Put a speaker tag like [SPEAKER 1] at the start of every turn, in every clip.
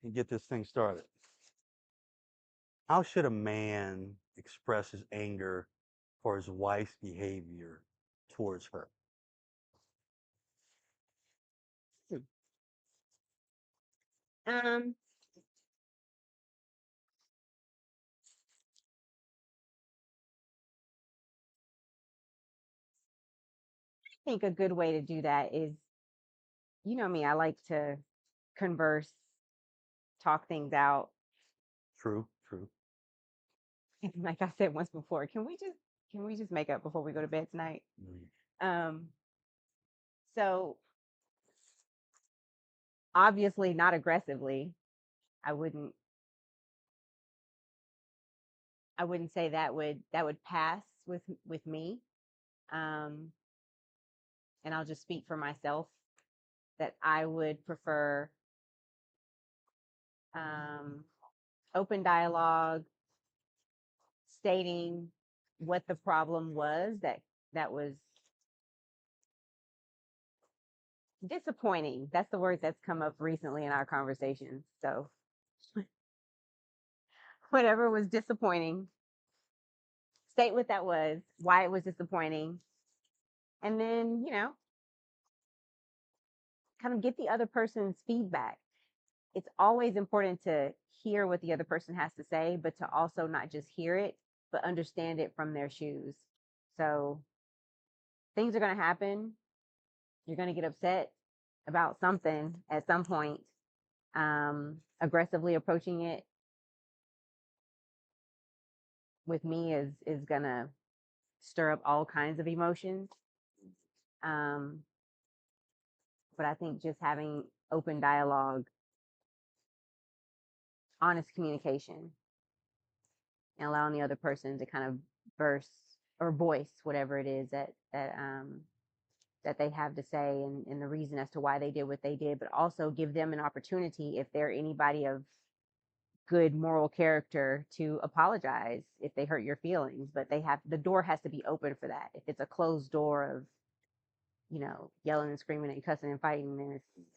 [SPEAKER 1] and get this thing started. How should a man express his anger for his wife's behavior towards her?
[SPEAKER 2] Hmm. Um, I think a good way to do that is, you know me, I like to converse, talk things out.
[SPEAKER 1] True, true.
[SPEAKER 2] Like I said once before, can we just make up before we go to bed tonight?
[SPEAKER 1] Mm.
[SPEAKER 2] Um, so obviously not aggressively. I wouldn't I wouldn't say that would pass with me. Um, and I'll just speak for myself that I would prefer um, open dialogue, stating what the problem was that was disappointing. That's the word that's come up recently in our conversations. So whatever was disappointing, state what that was, why it was disappointing, and then kind of get the other person's feedback. It's always important to hear what the other person has to say, but to also not just hear it, but understand it from their shoes. So things are going to happen. You're going to get upset about something at some point. Aggressively approaching it with me is going to stir up all kinds of emotions. Um, but I think just having open dialogue, honest communication, and allowing the other person to kind of burst or voice whatever it is that they have to say, and the reason as to why they did what they did, but also give them an opportunity if they're anybody of good moral character to apologize if they hurt your feelings. But the door has to be open for that. If it's a closed door of yelling and screaming and cussing and fighting, then it's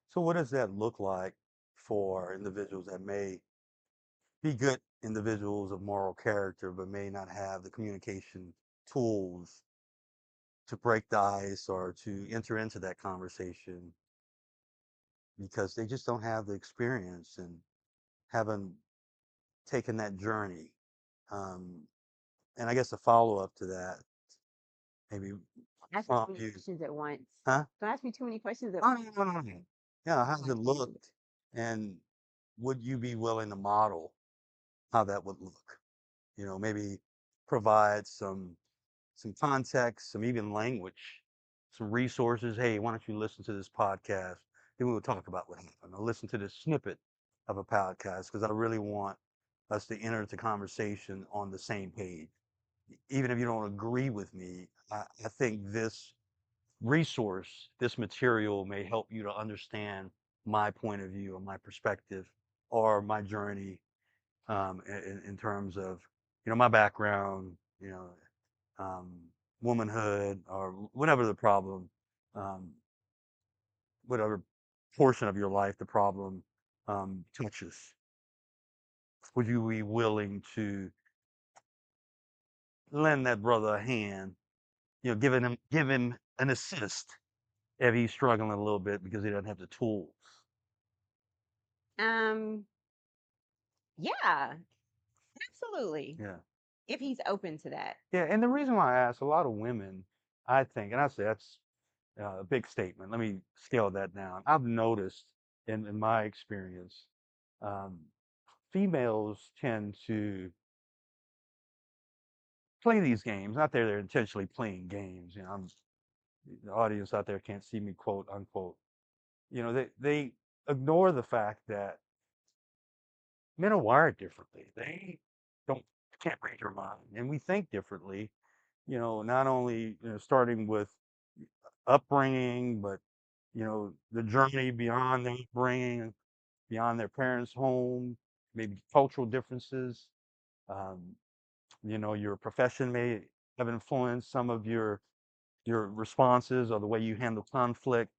[SPEAKER 1] So, what does that look like for individuals that may be good individuals of moral character, but may not have the communication tools to break the ice or to enter into that conversation because they just don't have the experience and haven't taken that journey? Um, and I guess a follow up to that, maybe
[SPEAKER 2] asking too
[SPEAKER 1] from
[SPEAKER 2] many
[SPEAKER 1] you,
[SPEAKER 2] questions at once.
[SPEAKER 1] huh?
[SPEAKER 2] Don't ask me too many questions at
[SPEAKER 1] Oh,
[SPEAKER 2] once.
[SPEAKER 1] no, no, no, no. Yeah, how's it looked? And would you be willing to model how that would look? Maybe provide some context, some even language, some resources. Hey, why don't you listen to this podcast? Then we'll talk about what happened. Or listen to this snippet of a podcast because I really want us to enter the conversation on the same page. Even if you don't agree with me, I think this resource, this material may help you to understand my point of view or my perspective or my journey in terms of, my background, um, womanhood or whatever the problem, um, whatever portion of your life the problem touches. Would you be willing to lend that brother a hand, give him an assist if he's struggling a little bit because he doesn't have the tools?
[SPEAKER 2] Um, yeah, absolutely.
[SPEAKER 1] Yeah.
[SPEAKER 2] If he's open to that.
[SPEAKER 1] Yeah, and the reason why I ask a lot of women, I think, and I say that's a big statement. Let me scale that down. I've noticed in my experience, um, females tend to play these games. Not that they're intentionally playing games. The audience out there can't see me quote unquote. They ignore the fact that men are wired differently. They don't can't read your mind, and we think differently. Not only starting with upbringing, but the journey beyond their upbringing, beyond their parents' home, maybe cultural differences. Um, your profession may have influenced some of your responses or the way you handle conflict.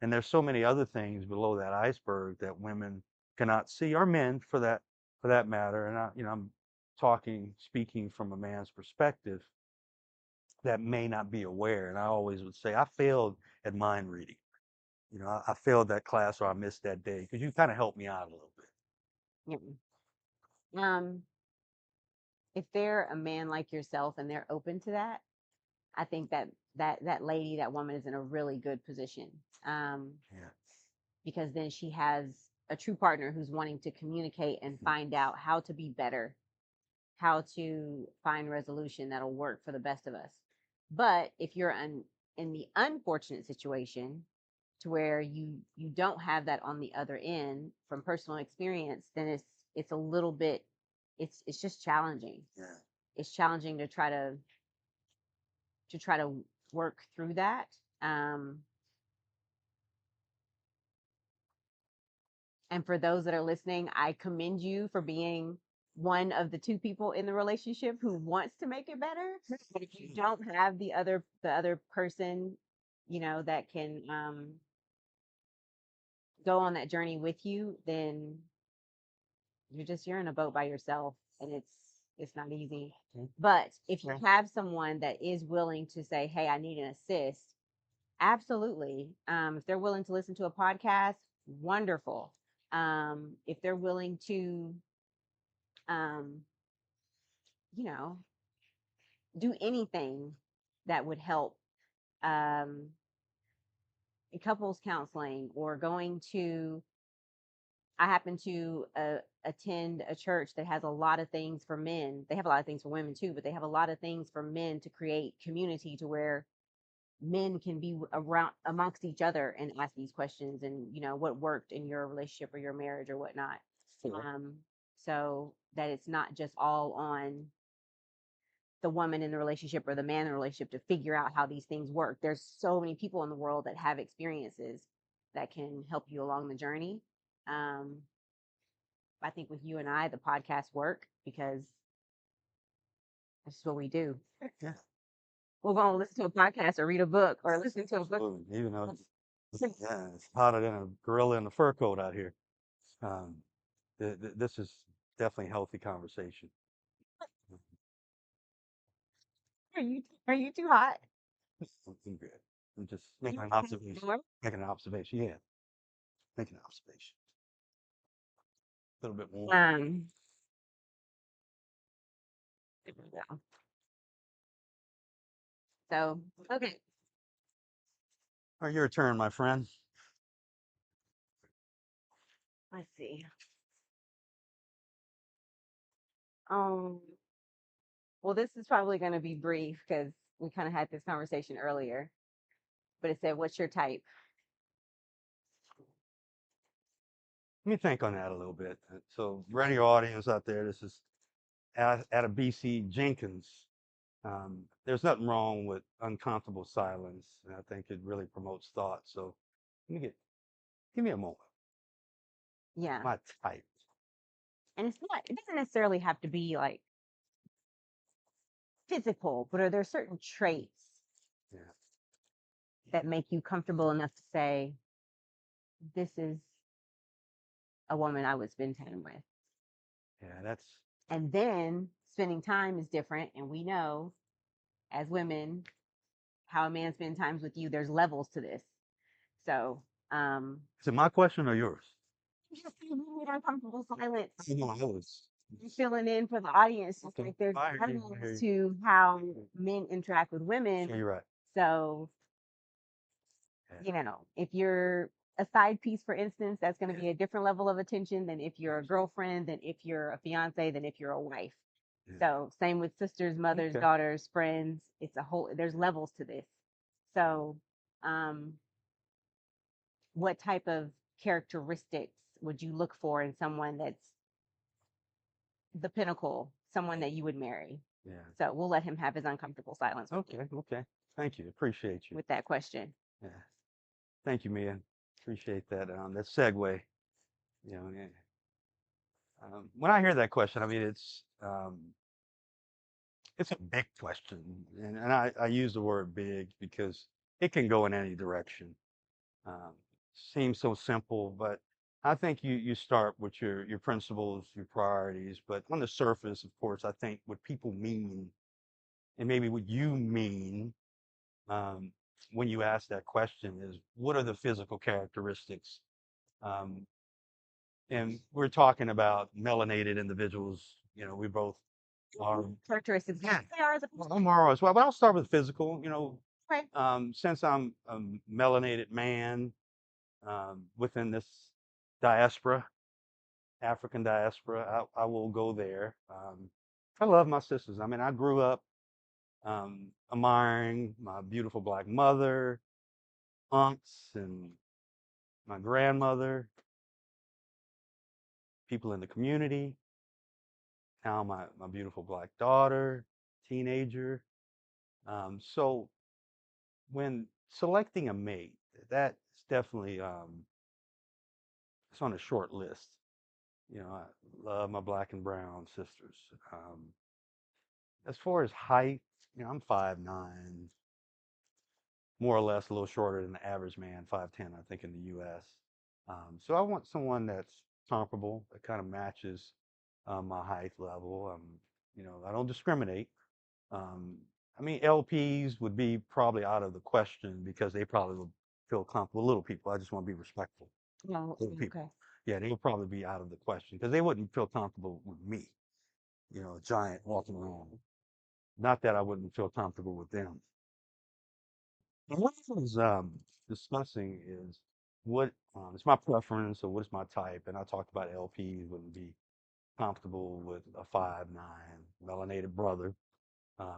[SPEAKER 1] And there's so many other things below that iceberg that women cannot see, or men for that matter. And I'm speaking from a man's perspective that may not be aware. And I always would say I failed at mind reading. I failed that class or I missed that day because you kind of helped me out a little bit.
[SPEAKER 2] Yeah. Um, if they're a man like yourself and they're open to that, I think that lady, that woman is in a really good position. Um,
[SPEAKER 1] Yeah.
[SPEAKER 2] because then she has a true partner who's wanting to communicate and find out how to be better, how to find resolution that'll work for the best of us. But if you're in the unfortunate situation to where you don't have that on the other end from personal experience, then it's a little bit, it's just challenging.
[SPEAKER 1] Yeah.
[SPEAKER 2] It's challenging to try to work through that. Um, And for those that are listening, I commend you for being one of the two people in the relationship who wants to make it better. But if you don't have the other person, that can go on that journey with you, then you're in a boat by yourself, and it's not easy. But if you have someone that is willing to say, "Hey, I need an assist," absolutely. If they're willing to listen to a podcast, wonderful. If they're willing to, um, you know, do anything that would help, um, couples counseling or going to, I happen to attend a church that has a lot of things for men. They have a lot of things for women too, but they have a lot of things for men to create community to where men can be around amongst each other and ask these questions and what worked in your relationship or your marriage or whatnot.
[SPEAKER 1] Sure.
[SPEAKER 2] So that it's not just all on the woman in the relationship or the man in the relationship to figure out how these things work. There's so many people in the world that have experiences that can help you along the journey. um, I think with you and I, the podcasts work because that's what we do.
[SPEAKER 1] Yeah.
[SPEAKER 2] We're going to listen to a podcast or read a book or listen to a book.
[SPEAKER 1] Absolutely. Even though yeah, it's hotter than a gorilla in a fur coat out here. Um, this is definitely healthy conversation.
[SPEAKER 2] Are you too hot?
[SPEAKER 1] I'm good. I'm just making an observation. Making an observation. Yeah, making an observation. A little bit more.
[SPEAKER 2] Um, so okay,
[SPEAKER 1] All right, your turn, my friend.
[SPEAKER 2] let's see. Um, well, this is probably going to be brief because we kind of had this conversation earlier. But it said, "What's your type?"
[SPEAKER 1] Let me think on that a little bit. So, radio audience out there, this is at a BC Jenkins. There's nothing wrong with uncomfortable silence, and I think it really promotes thought. So, give me a moment.
[SPEAKER 2] Yeah,
[SPEAKER 1] My type.
[SPEAKER 2] and it's not. It doesn't necessarily have to be like physical, but are there certain traits
[SPEAKER 1] Yeah,
[SPEAKER 2] that make you comfortable enough to say, "This is a woman I would spend time with"?
[SPEAKER 1] yeah, that's
[SPEAKER 2] And then spending time is different, and we know as women how a man spends times with you. There's levels to this. So,
[SPEAKER 1] is it my question or yours?
[SPEAKER 2] just you need uncomfortable silence.
[SPEAKER 1] No, I was.
[SPEAKER 2] You're filling in for the audience. Just
[SPEAKER 1] Okay.
[SPEAKER 2] like there's
[SPEAKER 1] I hear you. I hear
[SPEAKER 2] levels
[SPEAKER 1] you.
[SPEAKER 2] to how men interact with women.
[SPEAKER 1] Sure, you're right.
[SPEAKER 2] So,
[SPEAKER 1] Yeah.
[SPEAKER 2] if you're a side piece, for instance, that's going to be a different level of attention than if you're a girlfriend, than if you're a fiance, than if you're a wife.
[SPEAKER 1] Yeah.
[SPEAKER 2] So, same with sisters, mothers,
[SPEAKER 1] Okay.
[SPEAKER 2] daughters, friends. There's levels to this. So, um, what type of characteristics would you look for in someone that's the pinnacle, someone that you would marry?
[SPEAKER 1] Yeah.
[SPEAKER 2] So we'll let him have his uncomfortable silence
[SPEAKER 1] Okay. Okay. Thank you. Appreciate you.
[SPEAKER 2] with that question.
[SPEAKER 1] Yeah. Thank you, Mia. Appreciate that. That segue. Yeah. When I hear that question, I mean it's a big question, and I use the word big because it can go in any direction. Um, Seems so simple, but I think you start with your principles, your priorities, but on the surface, of course, I think what people mean and maybe what you mean um, when you ask that question is what are the physical characteristics? Um, and we're talking about melanated individuals. You know, we both are.
[SPEAKER 2] Characteristics.
[SPEAKER 1] Yeah,
[SPEAKER 2] They are as a
[SPEAKER 1] I'm Mara as well, but I'll start with physical.
[SPEAKER 2] okay.
[SPEAKER 1] Since I'm a melanated man within this diaspora, African diaspora, I will go there. I love my sisters. I mean, I grew up admiring my beautiful black mother, aunts, and my grandmother, people in the community. Now my beautiful black daughter, teenager. So when selecting a mate, that's definitely it's on a short list. I love my black and brown sisters. As far as height, I'm 5'9", more or less a little shorter than the average man, 5'10", I think, in the U.S. So I want someone that's comparable, that kind of matches my height level. I don't discriminate. Um, I mean, LPs would be probably out of the question because they probably would feel comfortable. Little people, I just want to be respectful.
[SPEAKER 2] No,
[SPEAKER 1] Little people,
[SPEAKER 2] okay.
[SPEAKER 1] yeah, they would probably be out of the question because they wouldn't feel comfortable with me. A giant walking around. Not that I wouldn't feel comfortable with them. And what I was discussing is what it's my preference or what is my type, and I talked about LPs wouldn't be comfortable with a 5'9" melanated brother,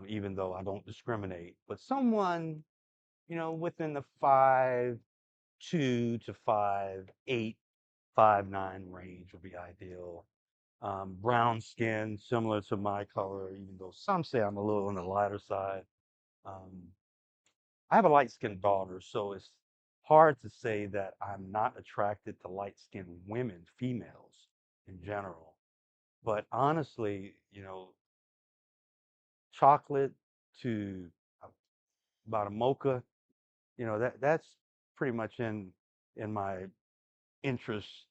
[SPEAKER 1] even though I don't discriminate. But someone, within the 5'2" to 5'8", 5'9" range would be ideal. Brown skin, similar to my color, even though some say I'm a little on the lighter side. Um, I have a light-skinned daughter, so it's hard to say that I'm not attracted to light-skinned women, females in general. But honestly, chocolate to uh, about a mocha, that's pretty much in my interest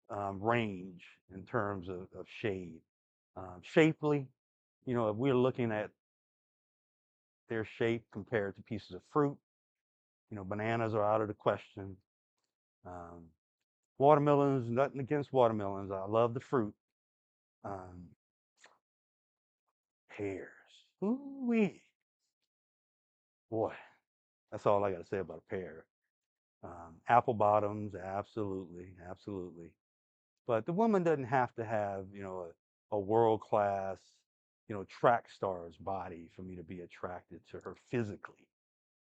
[SPEAKER 1] range in terms of shade. Shapely, if we're looking at their shape compared to pieces of fruit, bananas are out of the question. Um, Watermelons, nothing against watermelons. I love the fruit. Um, Pears. Ooh-wee. Boy, that's all I got to say about a pear. Apple bottoms, absolutely, absolutely. But the woman doesn't have to have, a world class, track star's body for me to be attracted to her physically.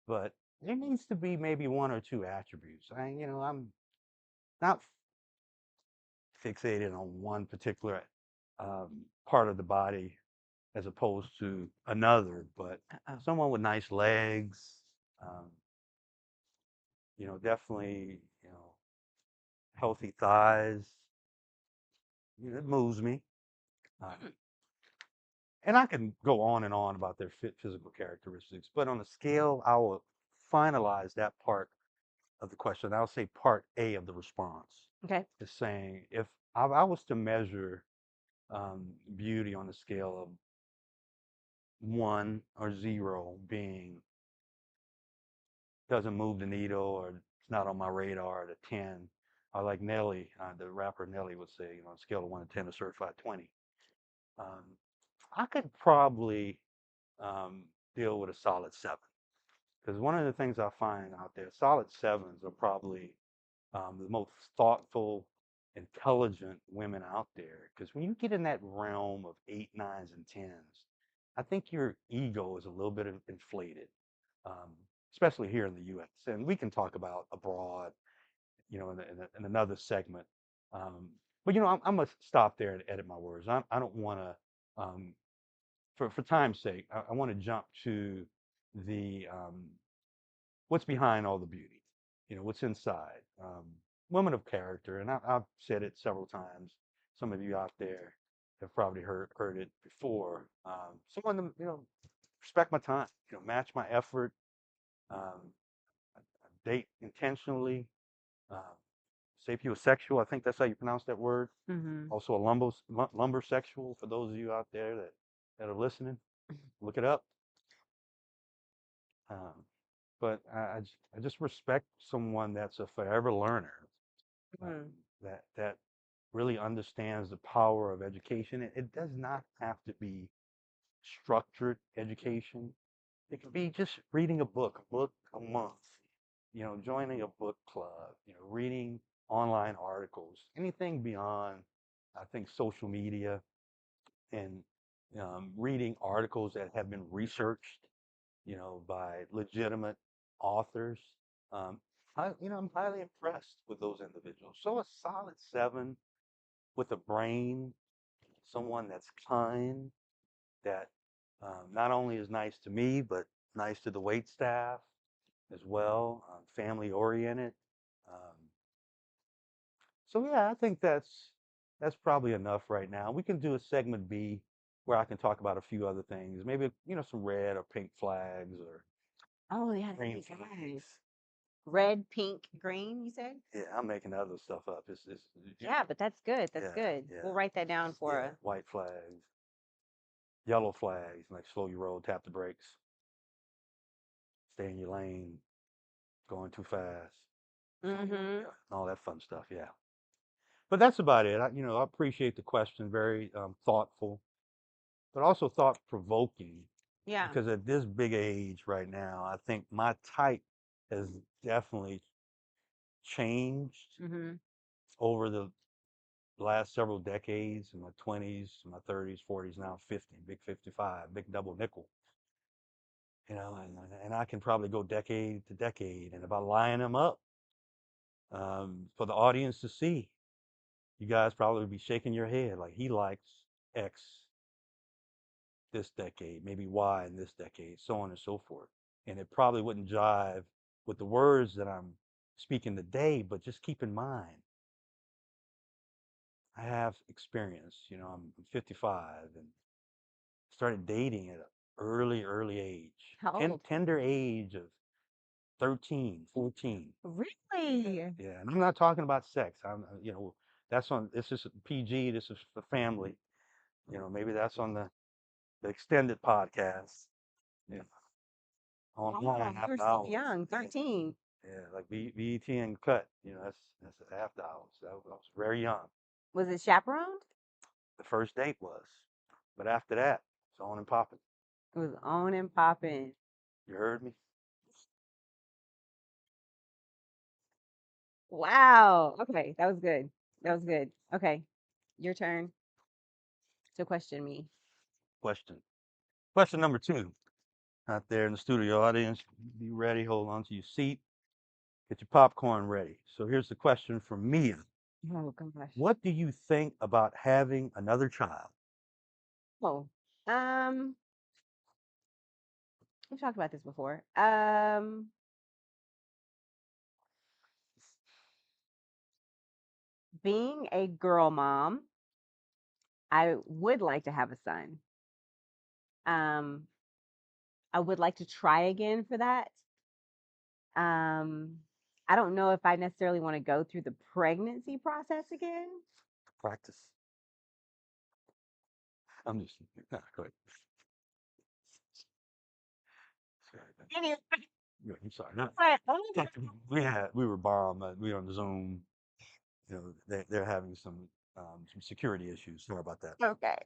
[SPEAKER 1] But there needs to be maybe one or two attributes. I'm not fixated on one particular part of the body as opposed to another, but
[SPEAKER 2] Oh,
[SPEAKER 1] someone with nice legs, um, definitely, healthy thighs, it moves me. Uh, and I can go on and on about their physical characteristics, but on a scale, I will finalize that part of the question. I'll say part A of the response
[SPEAKER 2] okay.
[SPEAKER 1] is saying if I was to measure beauty on a scale of 1 or 0 being doesn't move the needle or it's not on my radar at a 10. I like Nelly, the rapper Nelly would say, on a scale of 1 to 10, a certified 20. Um, I could probably deal with a solid 7. Because one of the things I find out there, solid 7s are probably the most thoughtful, intelligent women out there. Because when you get in that realm of 8, 9s, and 10s, I think your ego is a little bit inflated, um, especially here in the U.S. And we can talk about abroad, in another segment. Um, but I'm gonna stop there and edit my words. I don't want to, for time's sake, I want to jump to the what's behind all the beauty, what's inside. Women of character, and I've said it several times. Some of you out there have probably heard it before. Someone to respect my time, match my effort, date intentionally, uh, sapiosexual. I think that's how you pronounce that word.
[SPEAKER 2] Mhm.
[SPEAKER 1] Also a lumbersexual for those of you out there that are listening. Look it up. Um, but I just respect someone that's a forever learner,
[SPEAKER 2] Mhm.
[SPEAKER 1] that really understands the power of education. It does not have to be structured education. It could be just reading a book a month, joining a book club, reading online articles, anything beyond, I think, social media and reading articles that have been researched, by legitimate authors. Um, I'm highly impressed with those individuals. So a solid 7 with a brain, someone that's kind, that not only is nice to me, but nice to the wait staff as well, family oriented. Um, so yeah, I think that's probably enough right now. We can do a segment B where I can talk about a few other things, maybe some red or pink flags or
[SPEAKER 2] Oh, yeah, that'd
[SPEAKER 1] green
[SPEAKER 2] be good.
[SPEAKER 1] flags.
[SPEAKER 2] Red, pink, green, you said?
[SPEAKER 1] Yeah, I'm making other stuff up. It's
[SPEAKER 2] Yeah, but that's good. That's
[SPEAKER 1] yeah,
[SPEAKER 2] good.
[SPEAKER 1] yeah,
[SPEAKER 2] We'll write that down for
[SPEAKER 1] yeah.
[SPEAKER 2] us.
[SPEAKER 1] White flags, yellow flags, like slow your roll, tap the brakes, stay in your lane, going too fast,
[SPEAKER 2] Mhm.
[SPEAKER 1] yeah, all that fun stuff. Yeah. But that's about it. I appreciate the question. Very thoughtful, but also thought provoking.
[SPEAKER 2] Yeah.
[SPEAKER 1] Because at this big age right now, I think my type has definitely changed
[SPEAKER 2] Mhm.
[SPEAKER 1] over the last several decades. In my 20s, my 30s, 40s, now 50, big 55, big double nickel. And I can probably go decade to decade, and if I line them up for the audience to see, you guys probably would be shaking your head like he likes X this decade, maybe Y in this decade, so on and so forth. And it probably wouldn't jive with the words that I'm speaking today, but just keep in mind, I have experience. I'm 55 and started dating at an early age,
[SPEAKER 2] How old?
[SPEAKER 1] tender age of 13, 14.
[SPEAKER 2] Really?
[SPEAKER 1] Yeah, and I'm not talking about sex. That's on, this is PG, this is for family. Maybe that's on the extended podcast. Yeah.
[SPEAKER 2] Wow,
[SPEAKER 1] Online
[SPEAKER 2] you were
[SPEAKER 1] after
[SPEAKER 2] so
[SPEAKER 1] hours.
[SPEAKER 2] young, 13.
[SPEAKER 1] Yeah, like BET and Cut. That's after hours. I was very young.
[SPEAKER 2] Was it chaperoned?
[SPEAKER 1] The first date was, but after that, it's on and popping.
[SPEAKER 2] It was on and popping.
[SPEAKER 1] You heard me?
[SPEAKER 2] Wow. Okay, that was good. That was good. Okay, your turn to question me.
[SPEAKER 1] Question. Question number 2. Out there in the studio audience, be ready. Hold on to your seat. Get your popcorn ready. So here's the question from Mia.
[SPEAKER 2] Oh gosh.
[SPEAKER 1] What do you think about having another child?
[SPEAKER 2] Oh, we've talked about this before. Being a girl mom, I would like to have a son. Um, I would like to try again for that. Um, I don't know if I necessarily want to go through the pregnancy process again.
[SPEAKER 1] Practice. I'm just, nah, go ahead.
[SPEAKER 2] Anyway,
[SPEAKER 1] Yeah, I'm sorry. No,
[SPEAKER 2] but
[SPEAKER 1] we were bombed. We were on Zoom. They're having some security issues. Sorry about that.
[SPEAKER 2] okay.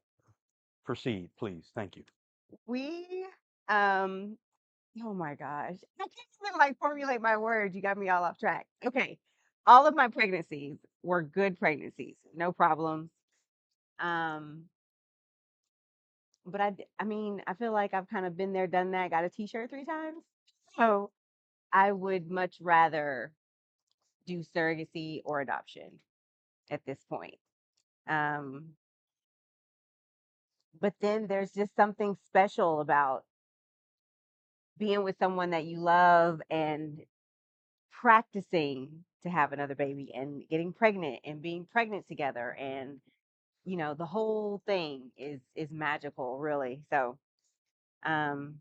[SPEAKER 1] Proceed, please. Thank you.
[SPEAKER 2] We um oh my gosh. I can't even like formulate my words. You got me all off track. Okay. All of my pregnancies were good pregnancies. No problems. Um but I mean, I feel like I've kind of been there, done that, got a t-shirt 3 times. So, I would much rather do surrogacy or adoption at this point. Um but then there's just something special about being with someone that you love and practicing to have another baby and getting pregnant and being pregnant together, and the whole thing is magical, really. So um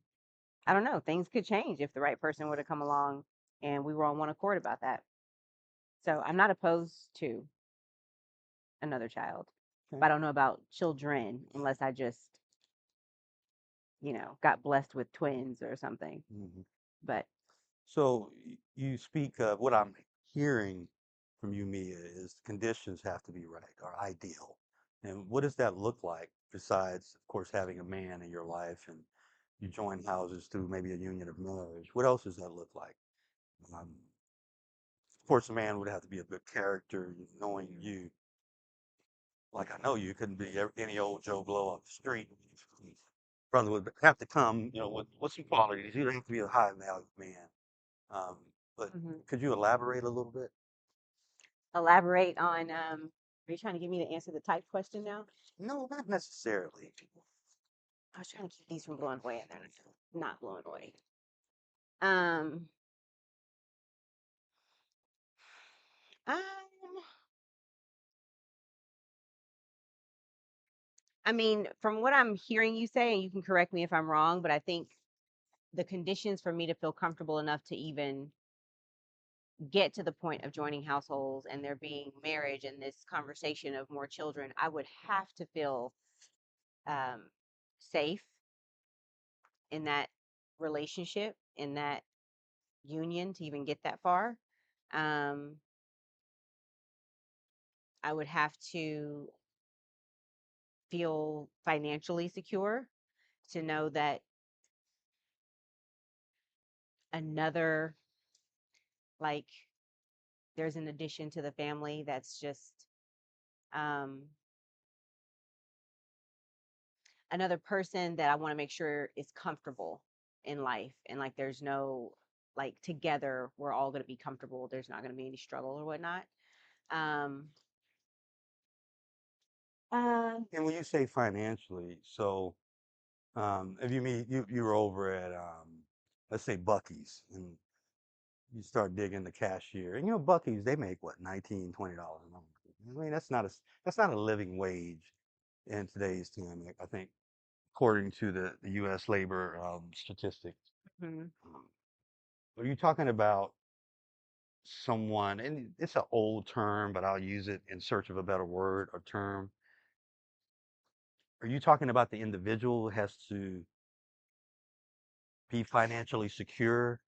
[SPEAKER 2] I don't know, things could change if the right person were to come along and we were on one accord about that. So I'm not opposed to another child,
[SPEAKER 1] Okay.
[SPEAKER 2] but I don't know about children unless I just, got blessed with twins or something.
[SPEAKER 1] Hmm.
[SPEAKER 2] But
[SPEAKER 1] So you speak of what I'm hearing from you, Mia, is conditions have to be right or ideal. And what does that look like besides, of course, having a man in your life and you join houses through maybe a union of marriage? What else does that look like? Of course, a man would have to be a good character, knowing you, like I know you, couldn't be any old Joe Blow off the street. Brother would have to come, with some qualities. He'd have to be a high value man. Um, but
[SPEAKER 2] mhm.
[SPEAKER 1] could you elaborate a little bit?
[SPEAKER 2] Elaborate on, are you trying to get me to answer the type question now?
[SPEAKER 1] No, not necessarily.
[SPEAKER 2] I was trying to keep these from blowing away and they're not blowing away. Um, um, I mean, from what I'm hearing you say, and you can correct me if I'm wrong, but I think the conditions for me to feel comfortable enough to even get to the point of joining households and there being marriage and this conversation of more children, I would have to feel um, safe in that relationship, in that union to even get that far. Um, I would have to feel financially secure to know that another, like, there's an addition to the family that's just um, another person that I want to make sure is comfortable in life. And like, there's no, like, together, we're all going to be comfortable. There's not going to be any struggle or whatnot. Um, uh,
[SPEAKER 1] And when you say financially, so if you meet you were over at let's say Bucky's and you start digging the cashier, and Bucky's they make what, 19, $20 an hour. I mean that's not a living wage in today's time. I think according to the U.S. labor statistics.
[SPEAKER 2] mhm.
[SPEAKER 1] Um, are you talking about someone, and it's an old term, but I'll use it in search of a better word or term. Are you talking about the individual has to be financially secure?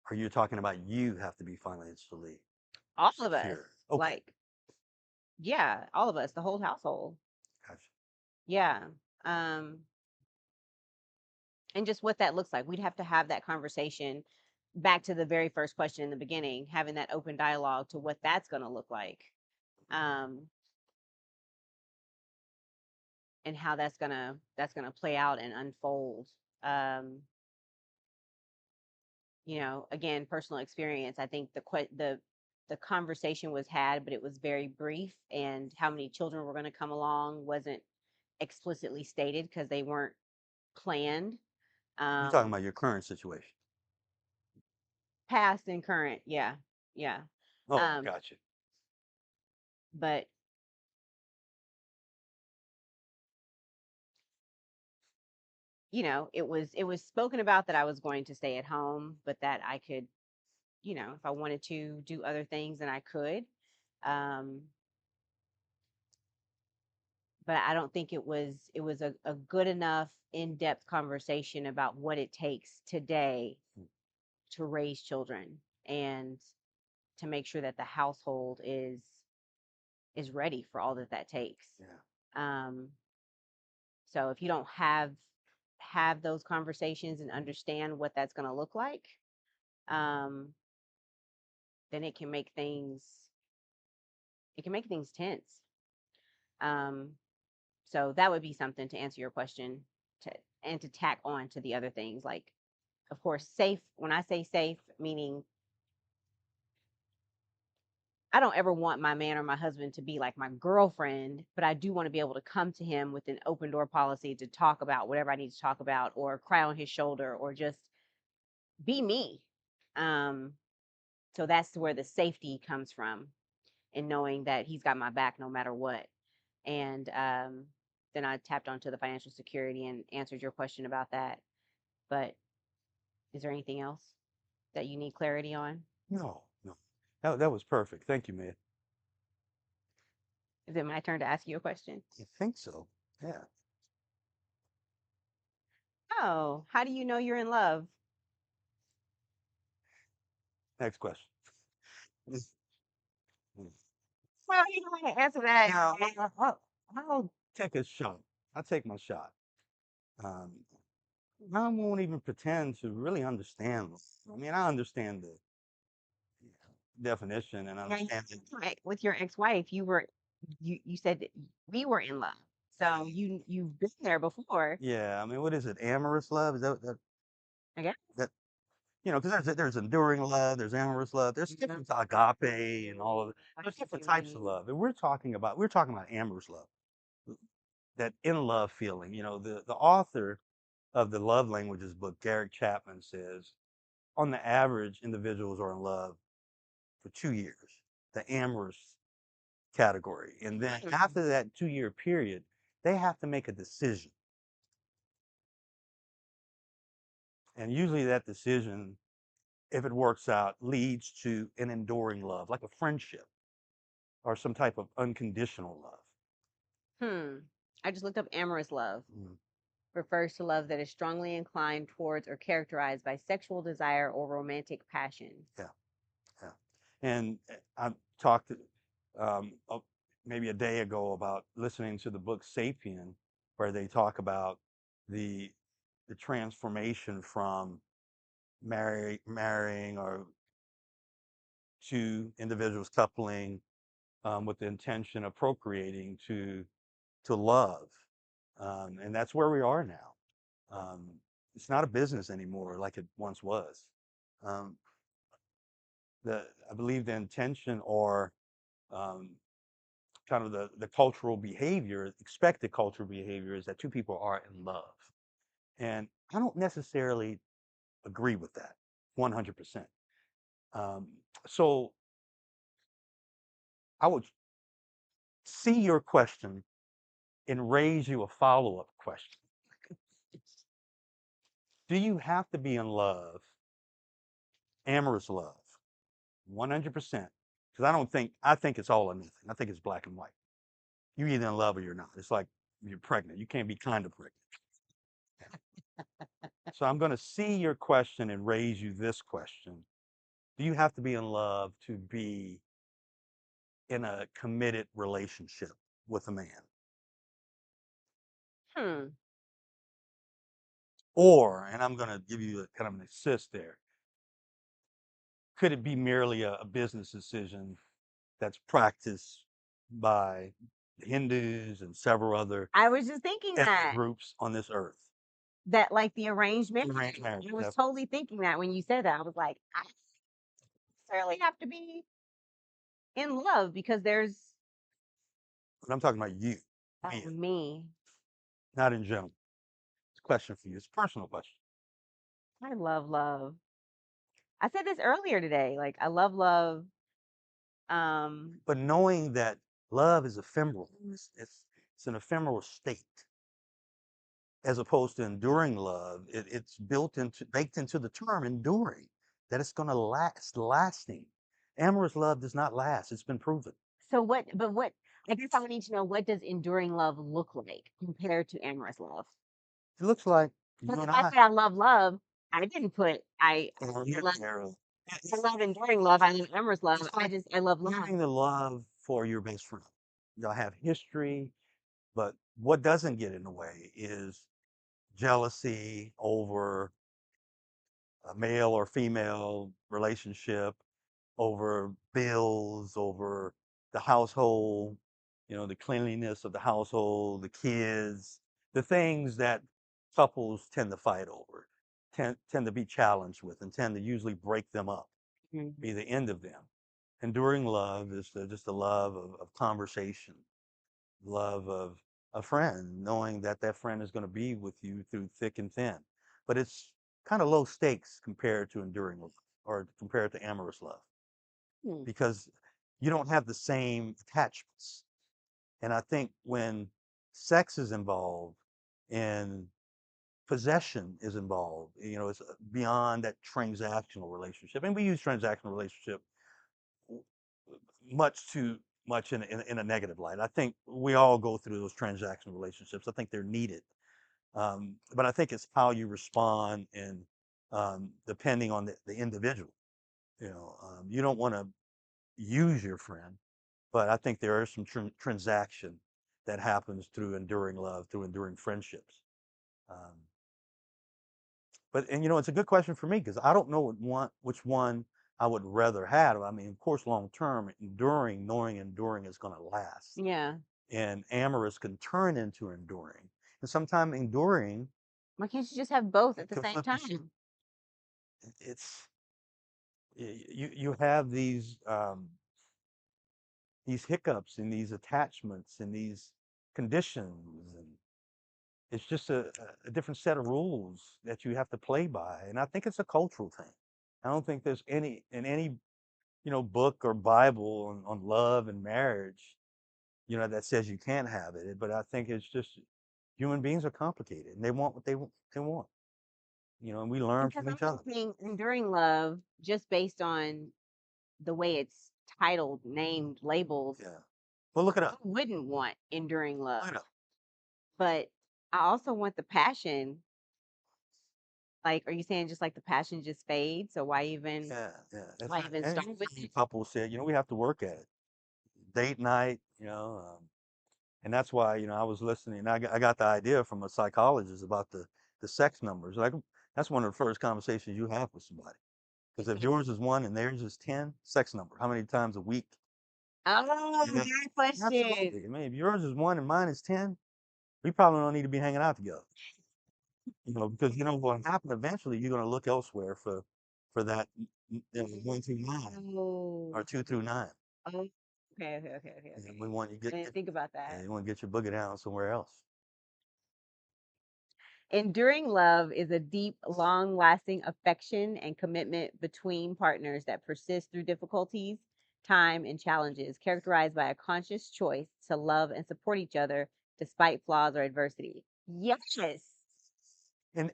[SPEAKER 1] Or are you talking about you have to be financially
[SPEAKER 2] All of us,
[SPEAKER 1] secure? Okay,
[SPEAKER 2] like, yeah, all of us, the whole household.
[SPEAKER 1] gotcha.
[SPEAKER 2] Yeah. Um, and just what that looks like. We'd have to have that conversation back to the very first question in the beginning, having that open dialogue to what that's going to look like. Um, and how that's gonna play out and unfold. Um, again, personal experience. I think the conversation was had, but it was very brief, and how many children were going to come along wasn't explicitly stated because they weren't planned.
[SPEAKER 1] You're talking
[SPEAKER 2] Um,
[SPEAKER 1] about your current situation.
[SPEAKER 2] Past and current, yeah, yeah.
[SPEAKER 1] Oh,
[SPEAKER 2] Um,
[SPEAKER 1] gotcha.
[SPEAKER 2] but it was spoken about that I was going to stay at home, but that I could, if I wanted to do other things, then I could. Um, but I don't think it was a good enough in-depth conversation about what it takes today to raise children and to make sure that the household is ready for all that that takes.
[SPEAKER 1] Yeah.
[SPEAKER 2] Um, so if you don't have those conversations and understand what that's going to look like, um, then it can make things tense. Um, so that would be something to answer your question to and to tack on to the other things, like, of course, safe. When I say safe, meaning I don't ever want my man or my husband to be like my girlfriend, but I do want to be able to come to him with an open door policy to talk about whatever I need to talk about, or cry on his shoulder, or just be me. Um, so that's where the safety comes from, in knowing that he's got my back no matter what. And then I tapped onto the financial security and answered your question about that. But is there anything else that you need clarity on?
[SPEAKER 1] No, no. That was perfect. Thank you, Mia.
[SPEAKER 2] Is it my turn to ask you a question?
[SPEAKER 1] I think so. Yeah.
[SPEAKER 2] Oh, how do you know you're in love?
[SPEAKER 1] Next question.
[SPEAKER 2] Well, you don't want to answer that.
[SPEAKER 1] Now, I'll take a shot. I'll take my shot. Um, I won't even pretend to really understand. I mean, I understand the definition and I
[SPEAKER 2] Now,
[SPEAKER 1] understand it.
[SPEAKER 2] right, with your ex-wife, you said that we were in love, so you've been there before.
[SPEAKER 1] Yeah, I mean, what is it? Amorous love? Is
[SPEAKER 2] I guess.
[SPEAKER 1] that because there's enduring love, there's amorous love, there's
[SPEAKER 2] Mhm.
[SPEAKER 1] different agape and all of it.
[SPEAKER 2] I
[SPEAKER 1] There's
[SPEAKER 2] see
[SPEAKER 1] different
[SPEAKER 2] what you
[SPEAKER 1] types of
[SPEAKER 2] mean.
[SPEAKER 1] love, and we're talking about amorous love, that in love feeling. The author of the Love Languages book, Garrett Chapman, says on the average, individuals are in love for 2 years, the amorous category, and then
[SPEAKER 2] Mhm.
[SPEAKER 1] after that 2 year period, they have to make a decision, and usually that decision, if it works out, leads to an enduring love, like a friendship or some type of unconditional love.
[SPEAKER 2] Hmm. I just looked up amorous love.
[SPEAKER 1] Mm,
[SPEAKER 2] Refers to love that is strongly inclined towards or characterized by sexual desire or romantic passion.
[SPEAKER 1] yeah, yeah. And I talked maybe a day ago about listening to the book *Sapien*, where they talk about the the transformation from marrying or two individuals coupling with the intention of procreating to love, and that's where we are now. Um, it's not a business anymore like it once was. Um, I believe the intention or um, kind of the cultural behavior, expected cultural behavior, is that two people are in love, and I don't necessarily agree with that 100%. Um, so I would see your question and raise you a follow-up question. Do you have to be in love, amorous love, 100%? Because I think it's all or nothing. I think it's black and white. You're either in love or you're not. It's like you're pregnant. You can't be kind of pregnant. So I'm going to see your question and raise you this question. Do you have to be in love to be in a committed relationship with a man?
[SPEAKER 2] Hmm.
[SPEAKER 1] Or, and I'm going to give you a kind of an assist there, could it be merely a business decision that's practiced by the Hindus and several other
[SPEAKER 2] I was just thinking
[SPEAKER 1] ethnic
[SPEAKER 2] that
[SPEAKER 1] groups on this earth?
[SPEAKER 2] that like the arranged marriage.
[SPEAKER 1] Arranged marriage.
[SPEAKER 2] I was
[SPEAKER 1] That's
[SPEAKER 2] totally thinking that when you said that. I was like, I don't necessarily have to be in love because there's
[SPEAKER 1] what I'm talking about. You, me,
[SPEAKER 2] me.
[SPEAKER 1] not in general. It's a question for you. It's a personal question.
[SPEAKER 2] I love love. I said this earlier today. Like I love love. Um,
[SPEAKER 1] But knowing that love is ephemeral, it's an ephemeral state, as opposed to enduring love. It's baked into the term enduring, that it's going to last, lasting. Amorous love does not last. It's been proven.
[SPEAKER 2] so what? But what? I guess I would need to know what does enduring love look like compared to amorous love.
[SPEAKER 1] It looks like you
[SPEAKER 2] Because
[SPEAKER 1] and
[SPEAKER 2] if I
[SPEAKER 1] I
[SPEAKER 2] say I love love, I didn't put
[SPEAKER 1] are
[SPEAKER 2] I
[SPEAKER 1] here.
[SPEAKER 2] love I
[SPEAKER 1] It's,
[SPEAKER 2] love enduring love. I love amorous love.
[SPEAKER 1] it's like
[SPEAKER 2] I love love.
[SPEAKER 1] having the love for your best friend. Y'all have history, but what doesn't get in the way is jealousy over a male or female relationship, over bills, over the household, the cleanliness of the household, the kids, the things that couples tend to fight over, tend to be challenged with, and tend to usually break them up, be
[SPEAKER 2] Mhm.
[SPEAKER 1] the end of them. Enduring love is just the love of conversation, love of a friend, knowing that that friend is going to be with you through thick and thin. But it's kind of low stakes compared to enduring love or compared to amorous love,
[SPEAKER 2] Hmm.
[SPEAKER 1] because you don't have the same attachments. And I think when sex is involved and possession is involved, it's beyond that transactional relationship. And we use transactional relationship much too much in a negative light. I think we all go through those transactional relationships. I think they're needed. But I think it's how you respond and depending on the individual. You don't want to use your friend, but I think there is some transaction that happens through enduring love, through enduring friendships. Um, but it's a good question for me because I don't know which one I would rather have. I mean, of course, long term, enduring, knowing enduring is going to last,
[SPEAKER 2] Yeah.
[SPEAKER 1] and amorous can turn into enduring, and sometimes enduring
[SPEAKER 2] Why can't you just have both at the
[SPEAKER 1] can
[SPEAKER 2] same
[SPEAKER 1] flip the switch.
[SPEAKER 2] time?
[SPEAKER 1] It's you have these hiccups and these attachments and these conditions, and it's just a different set of rules that you have to play by. And I think it's a cultural thing. I don't think there's any in any book or Bible on love and marriage that says you can't have it. But I think it's just human beings are complicated and they want what they want. And we learn
[SPEAKER 2] Because
[SPEAKER 1] from
[SPEAKER 2] I'm
[SPEAKER 1] each other.
[SPEAKER 2] thinking enduring love, just based on the way it's titled, named, labeled,
[SPEAKER 1] Yeah. Well, look it up.
[SPEAKER 2] who wouldn't want enduring
[SPEAKER 1] Look
[SPEAKER 2] love?
[SPEAKER 1] it up.
[SPEAKER 2] But I also want the passion. Like, are you saying just like the passion just fades? So
[SPEAKER 1] Yeah, yeah. That's
[SPEAKER 2] why
[SPEAKER 1] right.
[SPEAKER 2] even
[SPEAKER 1] And
[SPEAKER 2] start with
[SPEAKER 1] some
[SPEAKER 2] it?
[SPEAKER 1] couple said, we have to work at it. Date night, and that's why I was listening. I got the idea from a psychologist about the sex numbers. Like that's one of the first conversations you have with somebody. Because if yours is 1 and theirs is 10, sex number. How many times a week?
[SPEAKER 2] Oh,
[SPEAKER 1] Yeah,
[SPEAKER 2] good question.
[SPEAKER 1] absolutely. I mean, if yours is 1 and mine is 10, we probably don't need to be hanging out together. Because what'll happen eventually, you're going to look elsewhere for that 1 through 9
[SPEAKER 2] Oh,
[SPEAKER 1] or 2 through 9.
[SPEAKER 2] oh, okay, okay, okay, okay,
[SPEAKER 1] And we
[SPEAKER 2] okay.
[SPEAKER 1] want you
[SPEAKER 2] I didn't think about that.
[SPEAKER 1] you want to get your boogie down somewhere else.
[SPEAKER 2] Enduring love is a deep, long lasting affection and commitment between partners that persists through difficulties, time, and challenges, characterized by a conscious choice to love and support each other despite flaws or adversity. Yes.
[SPEAKER 1] And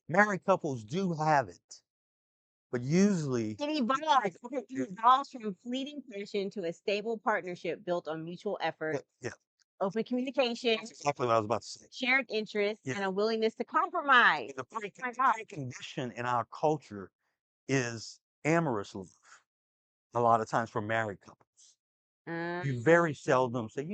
[SPEAKER 1] married couples do have it, but usually,
[SPEAKER 2] It evolves. Okay, it evolves from fleeting passion to a stable partnership built on mutual
[SPEAKER 1] yeah,
[SPEAKER 2] effort,
[SPEAKER 1] yeah,
[SPEAKER 2] open communication,
[SPEAKER 1] that's exactly what I was about to say.
[SPEAKER 2] shared interests,
[SPEAKER 1] Yeah,
[SPEAKER 2] and a willingness to compromise.
[SPEAKER 1] the
[SPEAKER 2] Oh my God.
[SPEAKER 1] precondition in our culture is amorous love. A lot of times for married couples, you
[SPEAKER 2] Um,
[SPEAKER 1] very seldom say,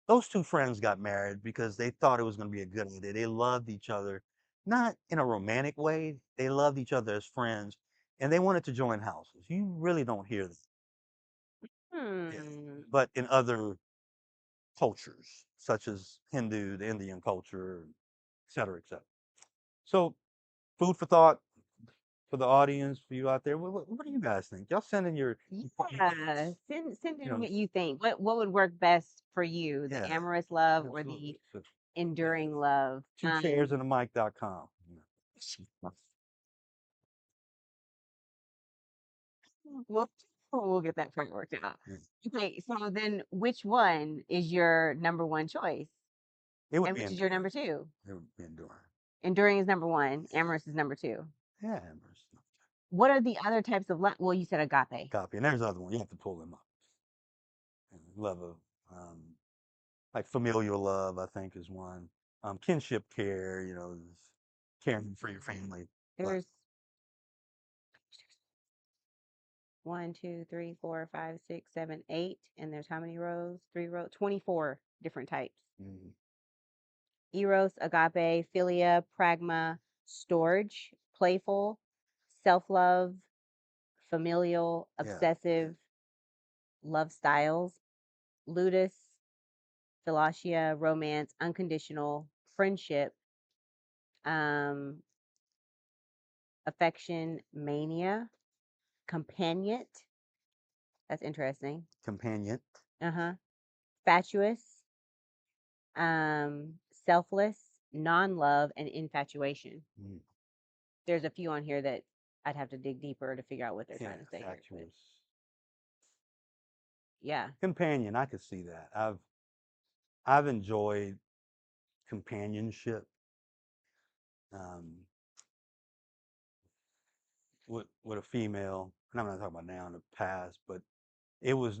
[SPEAKER 1] those two friends got married because they thought it was going to be a good idea. They loved each other, not in a romantic way. They loved each other as friends, and they wanted to join houses. You really don't hear that. Yeah.
[SPEAKER 2] hmm.
[SPEAKER 1] But in other cultures, such as Hindu, the Indian culture, et cetera, et cetera. So, food for thought for the audience, for you out there. What do you guys think? Y'all send in your
[SPEAKER 2] Yeah.
[SPEAKER 1] thoughts.
[SPEAKER 2] Send
[SPEAKER 1] You
[SPEAKER 2] in
[SPEAKER 1] know,
[SPEAKER 2] what you think. What would work best for you, the
[SPEAKER 1] yeah,
[SPEAKER 2] amorous love or the
[SPEAKER 1] absolutely. So, yeah,
[SPEAKER 2] enduring love?
[SPEAKER 1] two chairs and a mic.com.
[SPEAKER 2] We'll we'll get that part worked out.
[SPEAKER 1] Yeah.
[SPEAKER 2] Okay, so then which one is your number one choice?
[SPEAKER 1] It would
[SPEAKER 2] And
[SPEAKER 1] be
[SPEAKER 2] which is your
[SPEAKER 1] enduring.
[SPEAKER 2] number two?
[SPEAKER 1] It would be enduring.
[SPEAKER 2] Enduring is number one, amorous is number two.
[SPEAKER 1] Yeah, Amherst.
[SPEAKER 2] What are the other types of love? Well, you said agape.
[SPEAKER 1] Copy. And there's other one. You have to pull them up. Love of like familial love, I think, is one. Kinship care, caring for your family. But
[SPEAKER 2] There's one, two, three, four, five, six, seven, eight, and there's how many rows? Three rows, 24 different types.
[SPEAKER 1] mm,
[SPEAKER 2] Eros, agape, philia, pragma, storge, playful, self love, familial,
[SPEAKER 1] yeah,
[SPEAKER 2] obsessive, love styles, ludus, philotia, romance, unconditional, friendship, um, affection, mania, companionate. That's interesting.
[SPEAKER 1] companion.
[SPEAKER 2] Uh huh. Fatuous, selfless, non love, and infatuation.
[SPEAKER 1] Mm,
[SPEAKER 2] There's a few on here that I'd have to dig deeper to figure out what they're
[SPEAKER 1] yeah,
[SPEAKER 2] trying to say here. But
[SPEAKER 1] fatuous.
[SPEAKER 2] yeah.
[SPEAKER 1] Companion, I could see that. I've enjoyed companionship um, with a female, and I'm not talking about now in the past, but it was